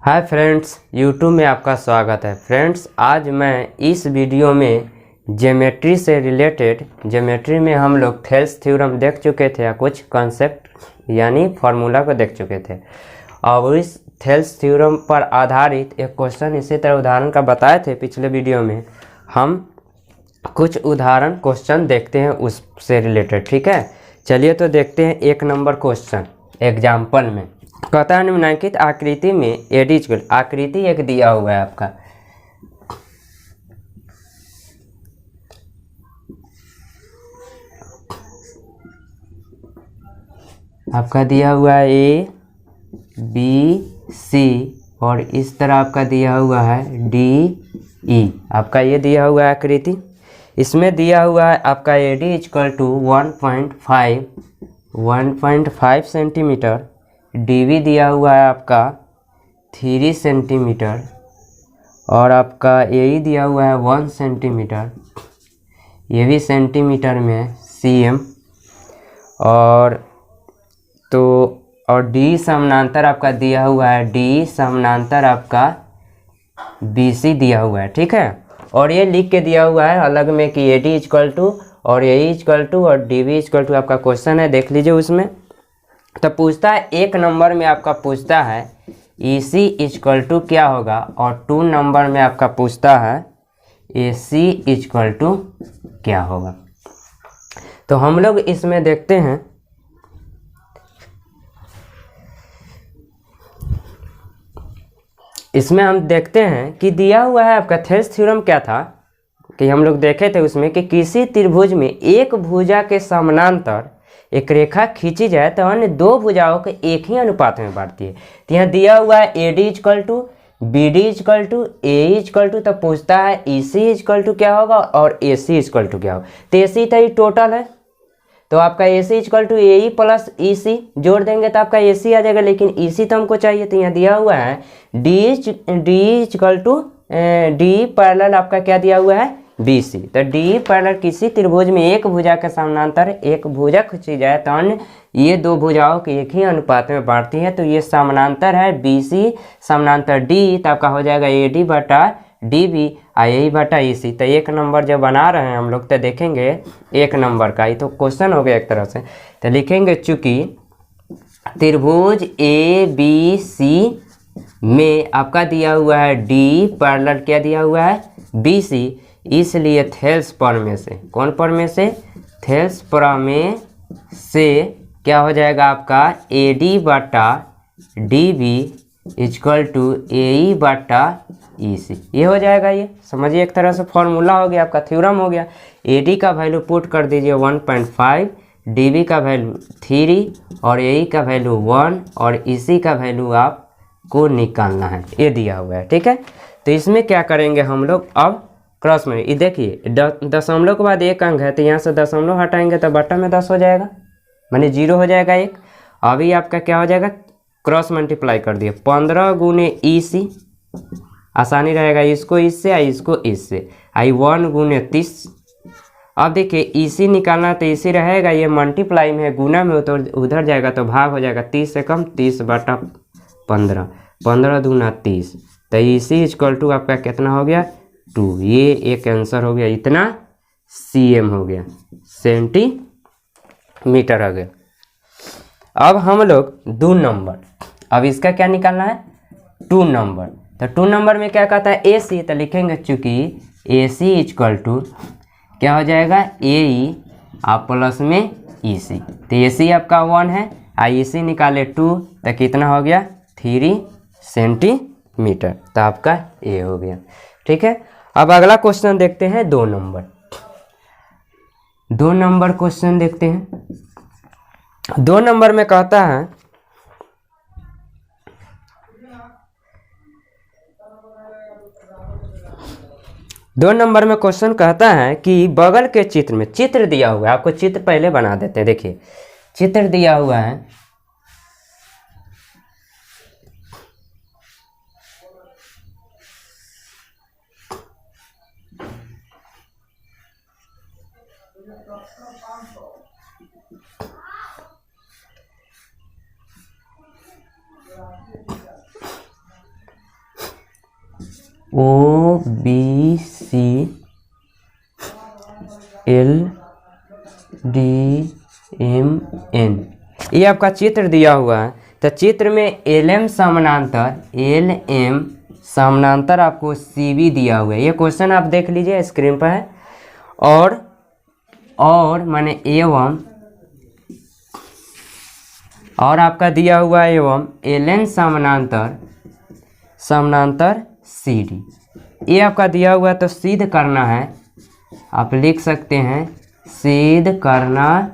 Hi friends, YouTube में आपका स्वागत है। फ्रेंड्स, आज मैं इस वीडियो में ज्योमेट्री से रिलेटेड ज्योमेट्री में हम लोग थेल्स थ्योरम देख चुके थे या कुछ कॉन्सेप्ट यानी फार्मूला को देख चुके थे। और इस थेल्स थ्योरम पर आधारित एक क्वेश्चन इसी तरह उदाहरण का बताए थे पिछले वीडियो में। हम कुछ उदाहरण क्वेश्चन देखते हैं उससे रिलेटेड, ठीक है। चलिए तो देखते हैं एक नंबर क्वेश्चन एग्जाम्पल में। कहता है निम्नलिखित आकृति में एडी आकृति एक दिया हुआ है आपका दिया हुआ है ए बी सी और इस तरह आपका दिया हुआ है डी ई। आपका ये दिया हुआ है आकृति। इसमें दिया हुआ है आपका AD equal to 1.5 centimetre, DV दिया हुआ है आपका 3 सेंटीमीटर और आपका एई दिया हुआ है 1 सेंटीमीटर, ये भी सेंटीमीटर में सीएम। और डी समानांतर आपका दिया हुआ है, डी समानांतर आपका बीसी दिया हुआ है, ठीक है। और ये लिख के दिया हुआ है अलग में कि एडी इक्वल टू और एई इक्वल टू और डीवी इक्वल टू आपका क्वेश्चन है, देख लीजिए उसमें। तो पूछता है एक नंबर में आपका पूछता है EC इक्वल टू क्या होगा और 2 नंबर में आपका पूछता है AC इक्वल टू क्या होगा। तो हम लोग इसमें देखते हैं, इसमें हम देखते हैं कि दिया हुआ है आपका थेल्स थ्योरम क्या था कि हम लोग देखे थे उसमें कि किसी त्रिभुज में एक भुजा के समानांतर एक रेखा खींची जाए तो अन्य दो भुजाओं के एक ही अनुपात में बांटती है। तो यहाँ दिया हुआ है AD equal to BD equal to A equal to, तो पूछता है ईसी इक्वल टू क्या होगा और एसी इक्वल टू क्या होगा। तो एसी तो ये टोटल है, तो आपका AC equal to A plus EC जोड़ देंगे तो आपका एसी आ जाएगा, लेकिन ईसी तो हमको चाहिए। तो यहाँ दिया हुआ है D equal to D parallel आपका क्या दिया हुआ है BC। तो डी पैरेलल किसी त्रिभुज में एक भुजा के समानांतर एक भुजा खींची जाए तो अन्य ये दो भुजाओं के एक ही अनुपात में बांटती है। तो ये समानांतर है BC समानांतर D, तो आपका हो जाएगा AD बटा DB आई बटा EC। तो एक नंबर जब बना रहे हैं हम लोग तो देखेंगे एक नंबर का, ये तो क्वेश्चन हो गया एक तरह से। तो लिखेंगे चूंकि त्रिभुज ABC में आपका दिया हुआ है D पैरेलल क्या दिया हुआ है BC, इसलिए थेल्स प्रमेय से, कौन प्रमेय से, थेल्स प्रमेय से क्या हो जाएगा आपका AD बटा DB इक्वल टू AE बटा EC। ये हो जाएगा, ये समझिए एक तरह से फॉर्मूला हो गया आपका, थ्योरम हो गया। AD का वैल्यू पुट कर दीजिए 1.5, DB का वैल्यू 3 और AE का वैल्यू 1 और EC का वैल्यू आपको निकालना है, ये दिया हुआ है, ठीक है। तो इसमें क्या करेंगे हम लोग, अब क्रॉस में ये देखिए दशमलव के बाद एक अंक है तो यहाँ से दशमलव हटाएंगे तो बटा में 10 हो जाएगा, माने 0 हो जाएगा एक। अभी आपका क्या हो जाएगा, क्रॉस मल्टीप्लाई कर दिए 15 गुने EC, आसानी रहेगा, इसको इससे आई इसको इससे आई 1 गुने 30। अब देखिए EC निकालना तो EC रहेगा, ये मल्टीप्लाई में है, गुना में तो उधर जाएगा तो भाग हो जाएगा, 30 से कम 30 बटा 15, 15 दूना 30। तो EC इक्वल टू आपका कितना हो गया 2, ये एक आंसर हो गया, इतना CM हो गया, सेंटीमीटर हो गया। अब हम लोग 2 नंबर, अब इसका क्या निकालना है 2 नंबर। तो 2 नंबर में क्या कहता है AC, तो लिखेंगे चूंकि AC इक्वल टू क्या हो जाएगा AE आप प्लस में EC। तो AC आपका 1 है, EC निकाले 2 तो कितना हो गया 3 सेंटीमीटर। तो आपका A हो गया, ठीक है। अब अगला क्वेश्चन देखते हैं 2 नंबर। 2 नंबर क्वेश्चन देखते हैं। 2 नंबर में कहता है दो नंबर में क्वेश्चन कहता है कि बगल के चित्र में, चित्र दिया हुआ है, आपको चित्र पहले बना देते हैं। देखिए चित्र दिया हुआ है, OBCLDMN, ये आपका चित्र दिया हुआ है। तो चित्र में LM समानांतर आपको CV दिया हुआ है। ये क्वेश्चन आप देख लीजिए, स्क्रीन पर है। और माने एवं, और आपका दिया हुआ है एवं LN समानांतर CD, ये आपका दिया हुआ है। तो सिद्ध करना है, आप लिख सकते हैं सिद्ध करना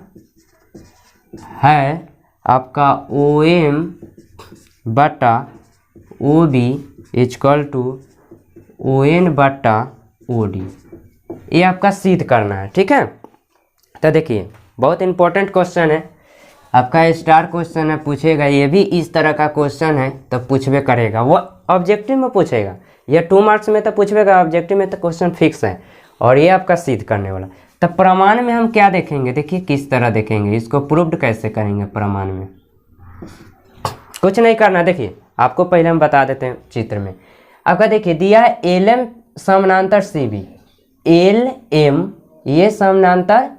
है आपका OM बटा OB इक्वल टू ON बटा OD, ये आपका सिद्ध करना है। ठीक है, तो देखिए बहुत इंपॉर्टेंट क्वेश्चन है आपका, स्टार क्वेश्चन है, पूछेगा। ये भी इस तरह का क्वेश्चन है तो पूछबे करेगा, वो ऑब्जेक्टिव में पूछेगा। ये 2 मार्क्स में तो पूछेगा, ऑब्जेक्टिव में तो क्वेश्चन फिक्स है। और ये आपका सिद्ध करने वाला। तो प्रमाण में हम क्या देखेंगे, देखिए किस तरह देखेंगे, इसको प्रूव्ड कैसे करेंगे। प्रमाण में कुछ नहीं करना, देखिए आपको पहले हम बता देते हैं चित्र में। आपका देखिए दिया है LM समानांतर CV, LM ये समानांतर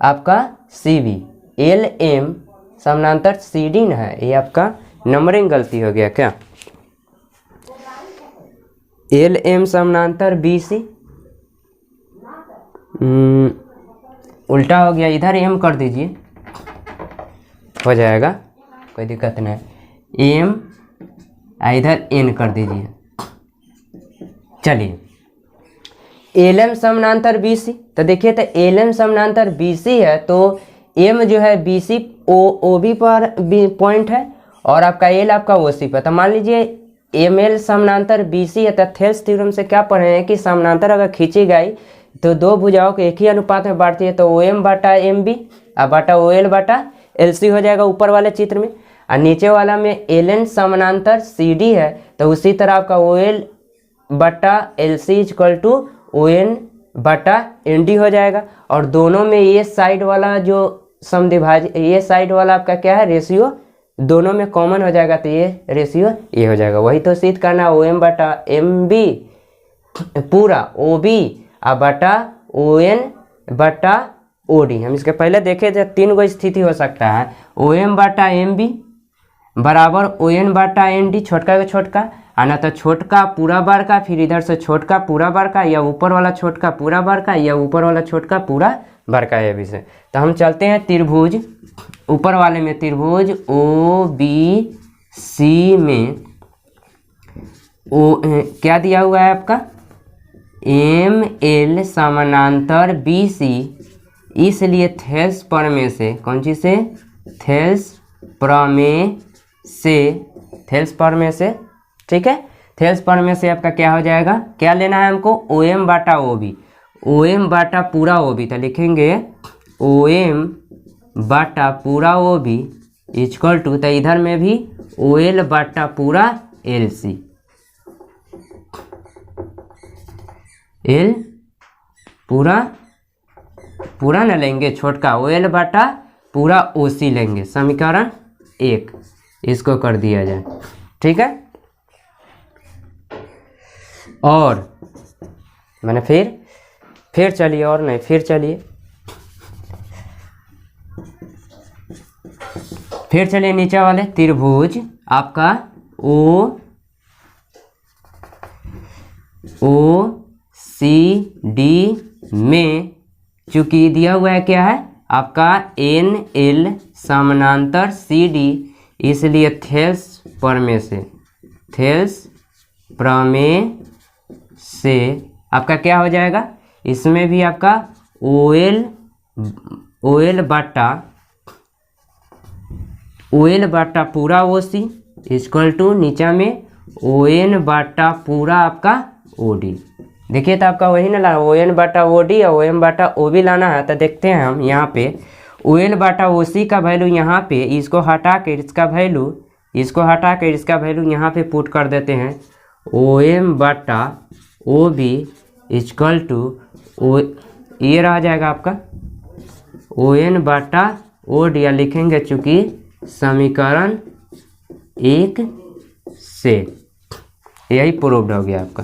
आपका CV, LM समानांतर CD न है, ये आपका नंबरिंग गलती हो गया क्या। LM समानांतर BC, उल्टा हो गया, इधर M कर दीजिए, हो जाएगा, कोई दिक्कत नहीं। M इधर N कर दीजिए। चलिए LM समानांतर BC, तो देखिए तो LM समानांतर BC है, तो M जो है BC OB पर पॉइंट है, और आपका L आपका OC पर। तो मान लीजिए ML समानांतर BC है, तो थेल्स थ्योरम से क्या पढ़े हैं कि समानांतर अगर खींची गई तो दो भुजाओं को एक ही अनुपात में बांटती है, तो OM बटा MB और बटा OL बटा LC हो जाएगा ऊपर वाले चित्र में। और नीचे वाला में LN समानांतर CD है, तो उसी तरह आपका OL बटा LC इक्वल टू ON बटा ND हो जाएगा। और दोनों में ये साइड वाला जो समद्विभाजक, ये साइड वाला आपका क्या है, रेशियो दोनों में कॉमन हो जाएगा, तो ये रेशियो ये हो जाएगा। वही तो सिद्ध करना, OM बटा MB पूरा OB और बटा ON बटा OD। हम इसके पहले देखे थे 3 गो स्थिति हो सकता है, OM बटा MB बराबर ON बटा ND, छोटका का छोटका, आना तो छोटका पूरा बार का, फिर इधर से छोटका पूरा बार का, या ऊपर वाला छोटका पूरा बार का, या ऊपर वाला छोटका पूरा बार का है विषय। तो हम चलते हैं त्रिभुज, ऊपर वाले में त्रिभुज OBC में क्या दिया हुआ है आपका, ML समानांतर BC, इसलिए थेल्स प्रमेय से, कौन चीज से, थेल्स प्रमेय से, ठीक है। थेल्स प्रमेय से आपका क्या हो जाएगा, क्या लेना है हमको, OM बटा OB, OM बटा पूरा OB, तो लिखेंगे OM बटा पूरा OB इक्वल टू, तो इधर में भी OL बटा पूरा LC, L पूरा न लेंगे, छोटका OL बटा पूरा OC लेंगे, समीकरण 1 इसको कर दिया जाए, ठीक है। और मैंने फिर चलिए, और नहीं फिर चलिए नीचे वाले त्रिभुज आपका OCD में चूंकि दिया हुआ है क्या है आपका NL समानांतर CD, इसलिए थेल्स प्रमेय से आपका क्या हो जाएगा, इसमें भी आपका OL बटा पूरा OC इक्वल टू नीचा में ON बटा पूरा आपका OD। देखिए तो आपका वही ना ला, ON बटा OD और OM बटा OB लाना है। तो देखते हैं हम यहाँ पे OL बटा OC का वैल्यू यहाँ पे, इसको हटा कर इसका वैल्यू यहाँ पे पुट कर देते हैं, OM बटा OB इक्वल टू ये रह जाएगा आपका ON बटा OD, या लिखेंगे चूंकि समीकरण 1 से, यही प्रूव्ड हो गया आपका।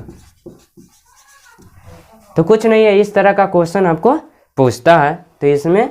तो कुछ नहीं है, इस तरह का क्वेश्चन आपको पूछता है। तो इसमें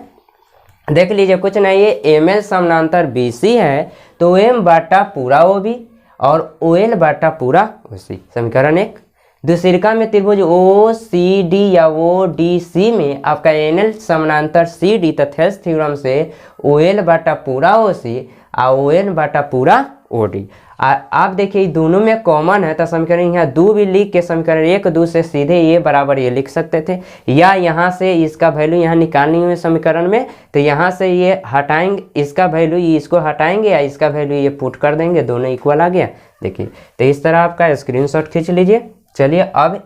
देख लीजिए, कुछ नहीं है, एम एल समानांतर बी सी है तो एम बाटा पूरा ओ बी और ओ एल बाटा पूरा ओ सी, समीकरण 1। दूसरिका में त्रिभुज ओ सी डी या ओ डी सी में आपका एन एल समानांतर सी डी तथा थ्योरम से ओ एल बाटा पूरा ओ सी और ओ एन बाटा पूरा ओ डी। आप देखिए दोनों में कॉमन है, तो समीकरण यहाँ 2 भी लिख के समीकरण 1 2 से सीधे ये बराबर ये लिख सकते थे, या यहाँ से इसका वैल्यू यहाँ निकालनी है समीकरण में, तो यहाँ से ये हटाएंगे इसका वैल्यू, इसको हटाएंगे या इसका वैल्यू ये पुट कर देंगे, दोनों इक्वल आ गया। देखिए तो इस तरह आपका स्क्रीनशॉट खींच लीजिए। चलिए अब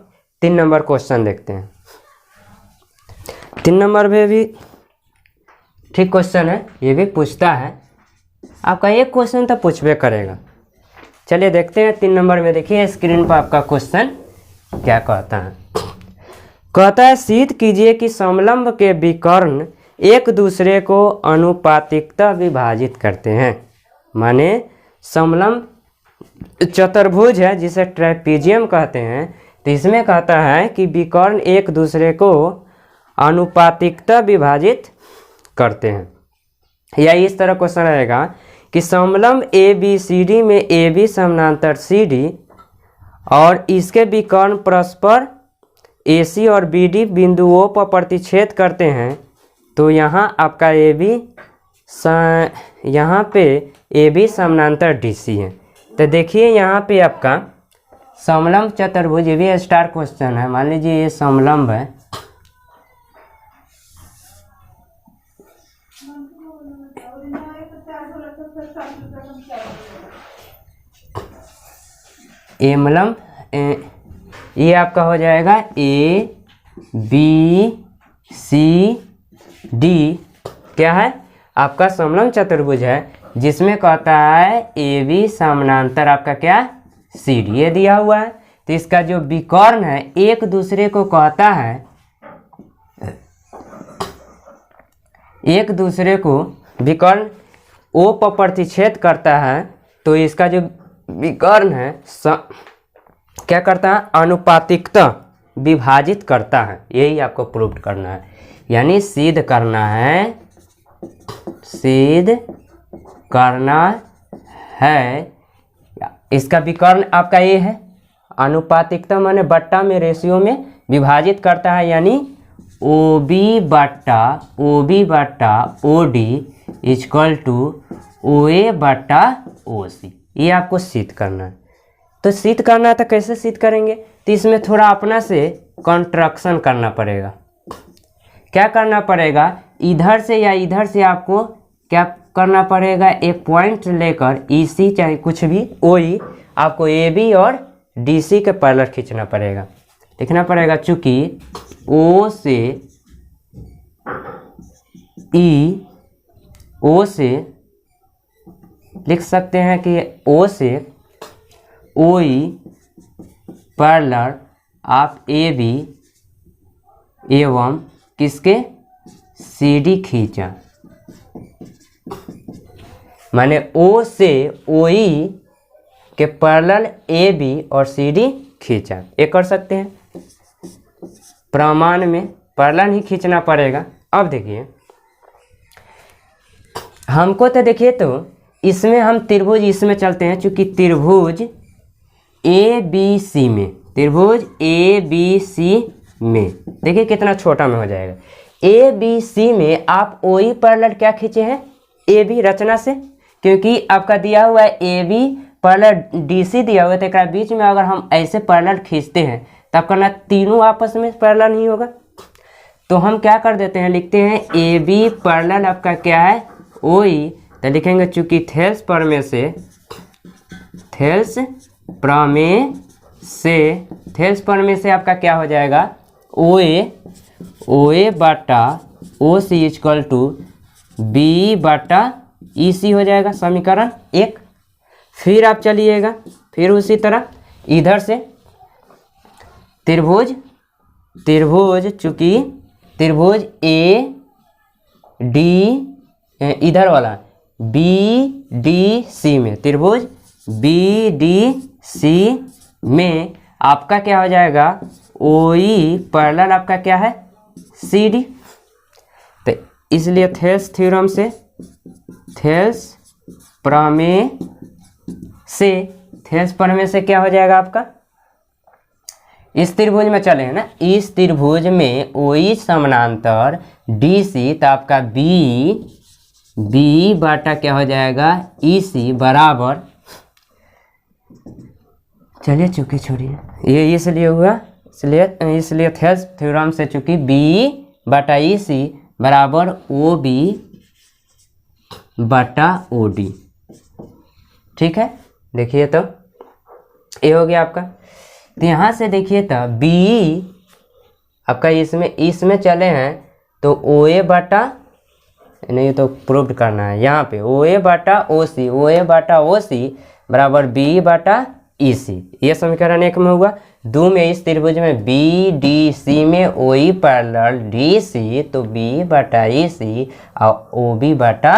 3 नंबर क्वेश्चन देखते हैं। 3 नंबर में भी ठीक क्वेश्चन है, ये भी पूछता है आपका एक क्वेश्चन तो पूछबे करेगा। चलिए देखते हैं 3 नंबर में। देखिए स्क्रीन पर आपका क्वेश्चन क्या कहता है। कहता है सिद्ध कीजिए कि समलंब के विकर्ण एक दूसरे को अनुपातिकता विभाजित करते हैं। माने समलंब चतुर्भुज है जिसे ट्रेपीजियम कहते हैं, तो इसमें कहता है कि विकर्ण एक दूसरे को अनुपातिकता विभाजित करते हैं। या इस तरह क्वेश्चन रहेगा कि समलंब ए बी सी डी में ए बी समानांतर सी डी और इसके विकर्ण परस्पर ए सी और बी डी बिंदुओं पर प्रतिच्छेद करते हैं, तो यहाँ आपका ए बी यहाँ पे ए बी समानांतर डी सी है। तो देखिए यहाँ पे आपका समलंब चतुर्भुज, ये भी स्टार क्वेश्चन है। मान लीजिए ये समलंब है, एमलम ये आपका हो जाएगा ए बी सी डी, क्या है आपका समलंब चतुर्भुज है जिसमें कहता है ए बी समानांतर आपका क्या सी डी, ये दिया हुआ है। तो इसका जो विकर्ण है एक दूसरे को कहता है, एक दूसरे को विकर्ण ओ पर प्रतिच्छेद करता है, तो इसका जो विकर्ण है क्या करता है, अनुपातिकता विभाजित करता है। यही आपको प्रूव करना है, यानी सिद्ध करना है, सिद्ध करना है। इसका विकर्ण आपका ये है, अनुपातिकता माने बट्टा में रेशियो में विभाजित करता है, यानी ओ बी बट्टा O D equal to O A बट्टा ओ सी। ये आपको सिद्ध करना है। तो सिद्ध करना है तो कैसे सिद्ध करेंगे, तो इसमें थोड़ा अपना से कॉन्ट्रैक्शन करना पड़ेगा। क्या करना पड़ेगा, इधर से या इधर से आपको क्या करना पड़ेगा, एक पॉइंट लेकर ई सी चाहे कुछ भी ओ ई, आपको ए बी और डी सी के पैरेलल खींचना पड़ेगा, लिखना पड़ेगा। चूँकि ओ से ई, ओ से लिख सकते हैं कि ओ से ओ ई पैरेलल आप ए बी एवं किसके सी डी खींचा, माने ओ से ओ ई के पैरेलल ए बी और सी डी खींचा। ये कर सकते हैं, प्रमाण में पैरेलल ही खींचना पड़ेगा। अब देखिए हमको तो देखिए, तो इसमें हम त्रिभुज इसमें चलते हैं, चूँकि त्रिभुज ए बी सी में, त्रिभुज ए बी सी में देखिए कितना छोटा में हो जाएगा। ए बी सी में आप ओ ई पैरेलल क्या खींचे हैं, ए बी रचना से, क्योंकि आपका दिया हुआ है A B parallel D C दिया हुआ है, तो एक बीच में अगर हम ऐसे पैरेलल खींचते हैं तब करना तीनों आपस में पैरेलल नहीं होगा। तो हम क्या कर देते हैं, लिखते हैं ए बी पैरेलल आपका क्या है ओ ई, तो लिखेंगे चूँकि थेल्स प्रमेय से आपका क्या हो जाएगा, ओ ए बटा ओ सी इक्वल टू बी बटा ई सी हो जाएगा, समीकरण 1। फिर आप चलिएगा, फिर उसी तरह इधर से त्रिभुज चूँकि त्रिभुज ए डी, इधर वाला बी डी सी में, त्रिभुज बी डी सी में आपका क्या हो जाएगा, ओ ई पैरेलल आपका क्या है सी डी। तो इसलिए थेल्स थ्योरम से, थेल्स प्रमेय से क्या हो जाएगा आपका, इस त्रिभुज में चले हैं ना, इस त्रिभुज में ओ ई समानांतर डी सी, तो आपका बी बाटा क्या हो जाएगा ई सी बराबर, चलिए चूंकि छोड़िए ये इसलिए हुआ, इसलिए थेल्स थ्योरम से चूंकि बी बटा ई सी बराबर ओ बी बटा ओ डी। ठीक है, देखिए तो ये हो गया आपका। तो यहाँ से देखिए तो बी आपका इसमें चले हैं तो ओ ए बाटा, नहीं तो प्रूव करना है यहाँ पे, ओ ए बाटा ओ सी बराबर बी बाटा ई सी। ये समीकरण 1 में हुआ। 2 में इस त्रिभुज में बी डी सी में ओ ई पैरेलल डी सी, तो बी बटा ई सी और ओ बी बटा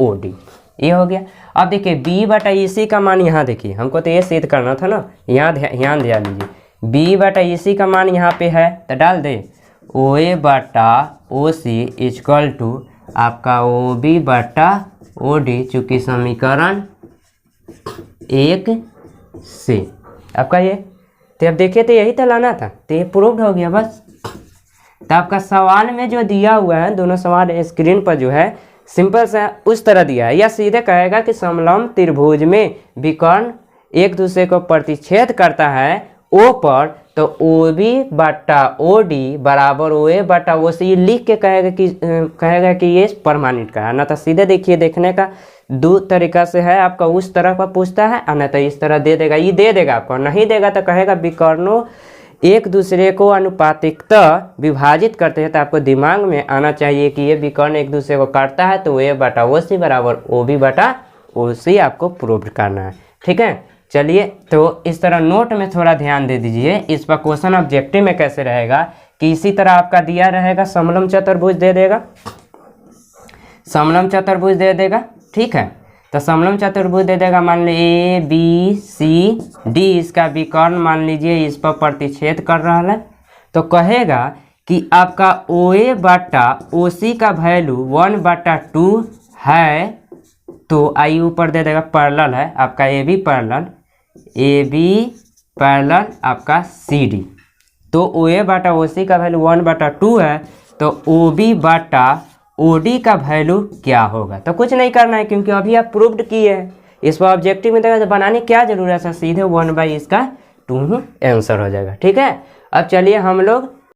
ओ डी, ये हो गया। अब देखिए बी बटा ई सी का मान यहाँ देखिए, हमको तो ये सिद्ध करना था ना, यहाँ ध्यान दिया लीजिए, बी बटा ई सी का मान यहाँ पे है तो डाल दे ओ ए बटा ओ सी इक्वल टू आपका ओ बी बटा ओ डी, चूँकि समीकरण 1 से आपका ये। तो अब देखिए तो यही तो लाना था, तो ये प्रूव्ड हो गया बस। तो आपका सवाल में जो दिया हुआ है, दोनों सवाल स्क्रीन पर जो है सिंपल सा उस तरह दिया है, या सीधे कहेगा कि समलंब त्रिभुज में विकर्ण एक दूसरे को प्रतिच्छेद करता है ओ पर, तो ओ बी बटा ओ डी बराबर ओ ए बटा ओ सी लिख के कहेगा कि ये प्रमाणित का है। ना तो सीधे देखिए देखने का 2 तरीका से है, आपका उस तरह का पूछता है, और न तो इस तरह दे देगा, ये दे देगा आपको, नहीं देगा तो कहेगा विकर्णों एक दूसरे को अनुपातिकतः विभाजित करते हैं। तो आपको दिमाग में आना चाहिए कि ये विकर्ण एक दूसरे को काटता है, तो ए बटा ओ सी बराबर ओ बी बटा ओ सी आपको प्रूव करना है। ठीक है, चलिए तो इस तरह नोट में थोड़ा ध्यान दे दीजिए। इस पर क्वेश्चन ऑब्जेक्टिव में कैसे रहेगा कि इसी तरह आपका दिया रहेगा, समलंब चतुर्भुज दे देगा, समलंब चतुर्भुज दे देगा। ठीक है, तो समलंब चतुर्भुज दे देगा, मान लीजिए ए बी सी डी, इसका विकर्ण मान लीजिए इस पर प्रतिच्छेद कर रहा है, तो कहेगा कि आपका ओ ए बटा ओ सी का वैल्यू 1/2 है, तो आई ऊपर दे देगा पैरेलल है आपका ए बी पैरेलल आपका सी डी, तो ओ ए बटा ओ सी का वैल्यू 1/2 है, तो ओ बी बटा ओ डी का वैल्यू क्या होगा। तो कुछ नहीं करना है क्योंकि अभी आप प्रूव्ड किए हैं, इस पर ऑब्जेक्टिव में देगा तो बनाने क्या जरूरत है, सीधे 1/2 आंसर हो जाएगा। ठीक है, अब चलिए हम लोग